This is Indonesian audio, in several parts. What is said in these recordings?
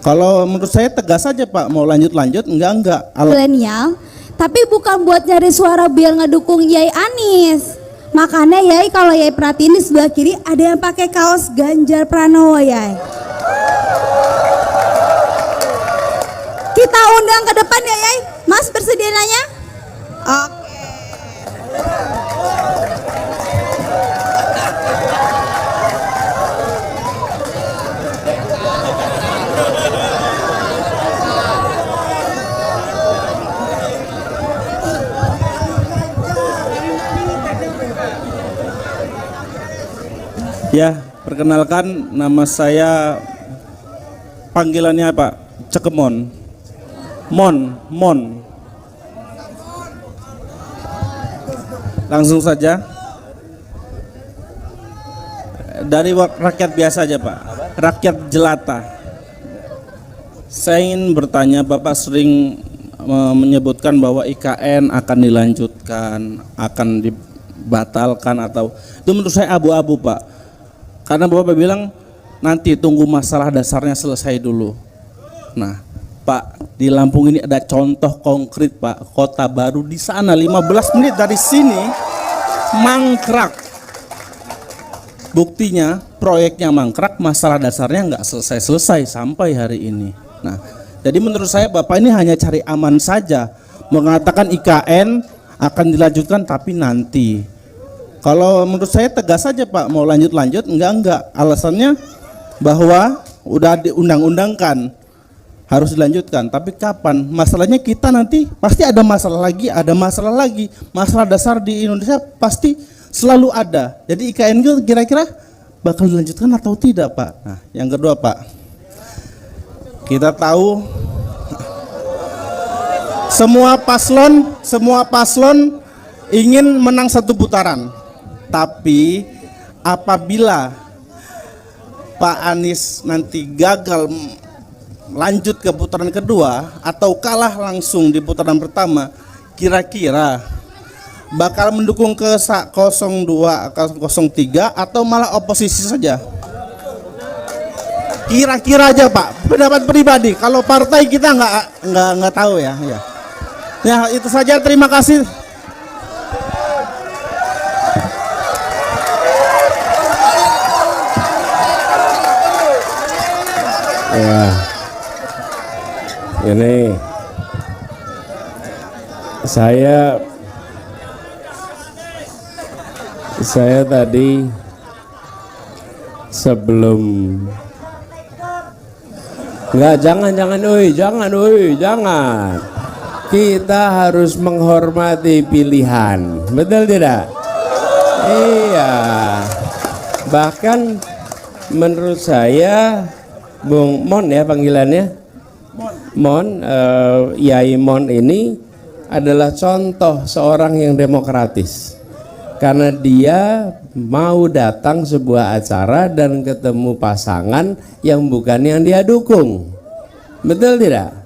Kalau menurut saya tegas saja Pak, mau lanjut enggak. Milenial, tapi bukan buat nyari suara biar ngedukung Yai Anies. Makanya Yai kalau Yai perhatiin di sebelah kiri ada yang pakai kaos Ganjar Pranowo Yai. Kita undang ke depan ya Yai. Mas bersedia nanya? Oke. Ya, perkenalkan nama saya, panggilannya Pak Cekemon. Mon. Langsung saja. Dari rakyat biasa aja Pak, rakyat jelata. Saya ingin bertanya, Bapak sering menyebutkan bahwa IKN akan dilanjutkan, akan dibatalkan, atau itu menurut saya abu-abu Pak. Karena Bapak bilang nanti tunggu masalah dasarnya selesai dulu. Nah Pak, di Lampung ini ada contoh konkret Pak, kota baru di sana 15 menit dari sini mangkrak. Buktinya proyeknya mangkrak, masalah dasarnya nggak selesai sampai hari ini. Nah, jadi menurut saya Bapak ini hanya cari aman saja, mengatakan IKN akan dilanjutkan tapi nanti. Kalau menurut saya tegas saja Pak, mau lanjut enggak. Alasannya bahwa udah diundang-undangkan harus dilanjutkan, tapi kapan? Masalahnya kita nanti pasti ada masalah lagi. Masalah dasar di Indonesia pasti selalu ada. Jadi IKN itu kira-kira bakal dilanjutkan atau tidak Pak? Nah, yang kedua Pak, kita tahu semua paslon ingin menang satu putaran. Tapi apabila Pak Anies nanti gagal lanjut ke putaran kedua atau kalah langsung di putaran pertama, kira-kira bakal mendukung ke 02, 03 atau malah oposisi saja? Kira-kira aja Pak, pendapat pribadi. Kalau partai kita nggak tahu ya. Ya itu saja, terima kasih. Ya, ini saya tadi sebelum jangan kita harus menghormati pilihan, betul tidak? Iya, bahkan menurut saya Bung Mon ya panggilannya, Yai Mon ini adalah contoh seorang yang demokratis, karena dia mau datang sebuah acara dan ketemu pasangan yang bukan yang dia dukung, betul tidak?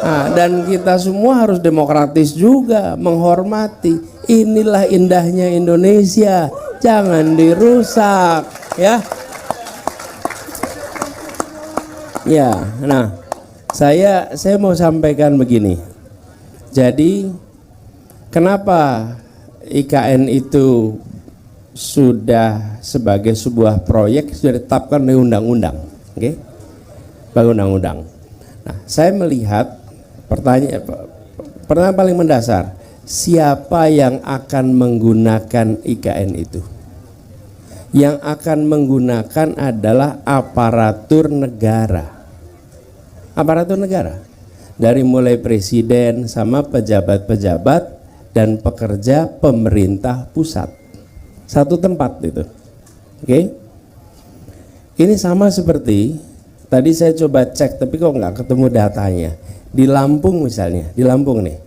Nah, dan kita semua harus demokratis juga, menghormati. Inilah indahnya Indonesia, jangan dirusak ya. Ya, nah saya mau sampaikan begini. Jadi kenapa IKN itu sudah sebagai sebuah proyek sudah ditetapkan oleh undang-undang, oke? Sebagai undang-undang. Nah, saya melihat pertanyaan paling mendasar, siapa yang akan menggunakan IKN itu? Yang akan menggunakan adalah aparatur negara. Aparatur negara, dari mulai presiden sama pejabat-pejabat dan pekerja pemerintah pusat, satu tempat itu. Oke? Ini sama seperti tadi saya coba cek, tapi kok nggak ketemu datanya. Di Lampung misalnya, di Lampung nih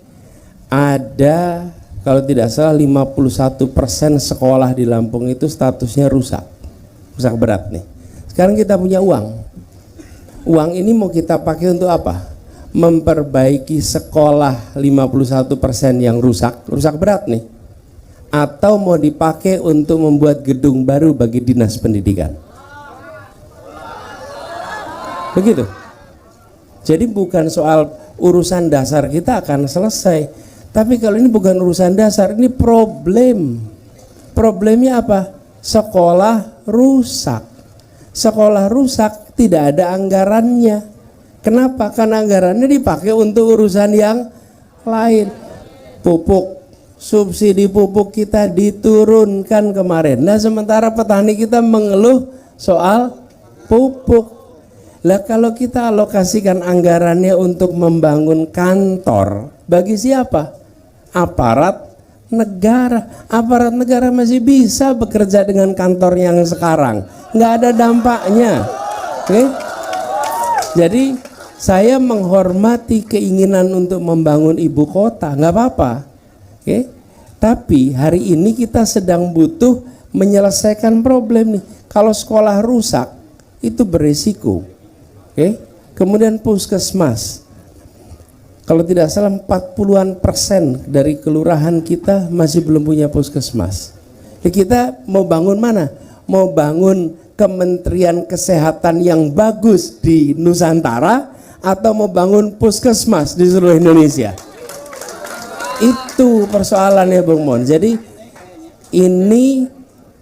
ada, kalau tidak salah 51% sekolah di Lampung itu statusnya rusak berat nih. Sekarang kita punya uang ini mau kita pakai untuk apa? Memperbaiki sekolah 51% yang rusak berat nih, atau mau dipakai untuk membuat gedung baru bagi dinas pendidikan? Begitu. Jadi bukan soal urusan dasar kita akan selesai. Tapi kalau ini bukan urusan dasar, ini problem. Problemnya apa? Sekolah rusak. Sekolah rusak, tidak ada anggarannya. Kenapa? Karena anggarannya dipakai untuk urusan yang lain. Pupuk, subsidi pupuk kita diturunkan kemarin. Nah, sementara petani kita mengeluh soal pupuk. Lah kalau kita alokasikan anggarannya untuk membangun kantor, bagi siapa? Aparat negara. Aparat negara masih bisa bekerja dengan kantor yang sekarang, nggak ada dampaknya. Oke? Jadi saya menghormati keinginan untuk membangun ibu kota, nggak apa-apa. Oke? Tapi hari ini kita sedang butuh menyelesaikan problem nih. Kalau sekolah rusak, itu beresiko. Oke, kemudian puskesmas. Kalau tidak salah 40% dari kelurahan kita masih belum punya puskesmas. Kita mau bangun mana? Mau bangun Kementerian Kesehatan yang bagus di Nusantara atau mau bangun puskesmas di seluruh Indonesia? Itu persoalannya Bung Mon. Jadi ini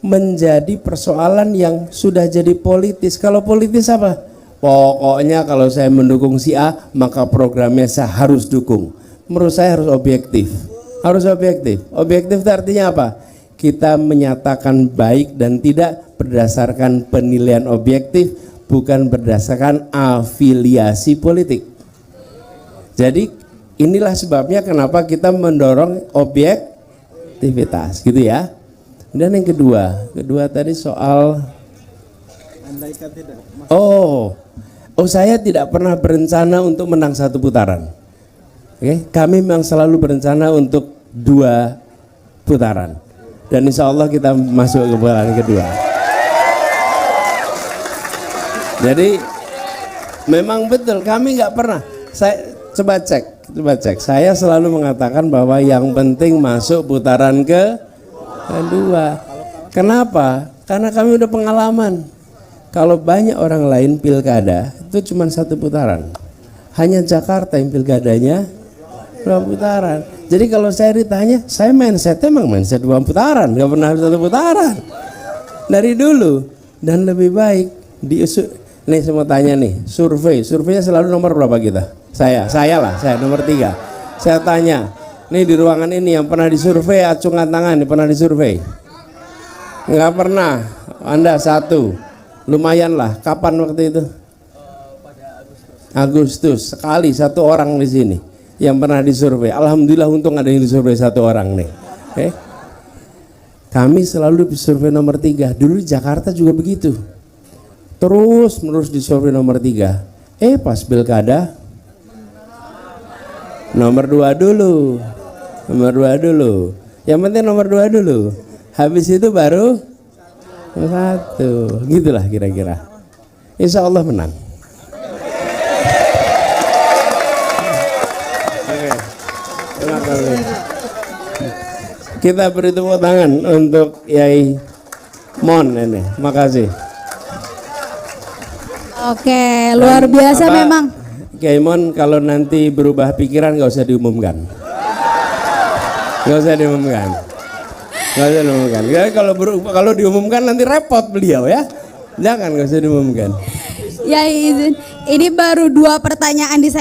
menjadi persoalan yang sudah jadi politis. Kalau politis apa? Pokoknya kalau saya mendukung si A, maka programnya saya harus dukung. Menurut saya harus objektif. Harus objektif. Objektif itu artinya apa? Kita menyatakan baik dan tidak berdasarkan penilaian objektif, bukan berdasarkan afiliasi politik. Jadi inilah sebabnya kenapa kita mendorong objektivitas, gitu ya. Dan yang kedua tadi soal saya tidak pernah berencana untuk menang 1 putaran. Oke, kami memang selalu berencana untuk 2 putaran. Dan insya Allah kita masuk ke putaran kedua. Jadi memang betul kami nggak pernah. Saya coba cek. Saya selalu mengatakan bahwa yang penting masuk putaran kedua. Kenapa? Karena kami udah pengalaman. Kalau banyak orang lain pilkada itu cuma 1 putaran. Hanya Jakarta yang pilkadanya 2 putaran. Jadi kalau saya ditanya, saya mindsetnya emang mindset 2 putaran, nggak pernah 1 putaran dari dulu. Dan lebih baik nih saya mau tanya nih, surveinya selalu nomor berapa kita? Saya nomor 3. Saya tanya, nih di ruangan ini yang pernah disurvei, acungan tangan, nih pernah disurvei? Nggak pernah. Anda 1. Lumayan lah. Kapan waktu itu? Agustus. Sekali 1 orang di sini yang pernah disurvei. Alhamdulillah untung ada yang disurvei 1 orang nih. Kami selalu disurvei nomor 3. Dulu di Jakarta juga begitu. Terus menerus disurvei nomor 3. Pas pilkada nomor 2 dulu. Yang penting nomor 2 dulu. Habis itu baru 1, gitulah kira-kira. Insya Allah menang. Terima kasih. Kita beri tepuk tangan untuk Yai Mon ini. Makasih. Oke, luar biasa memang. Yai Mon kalau nanti berubah pikiran nggak usah diumumkan. Ya, kalau diumumkan nanti repot beliau ya. Jangan, nggak usah diumumkan. Ya izin. Ini baru 2 pertanyaan di segmen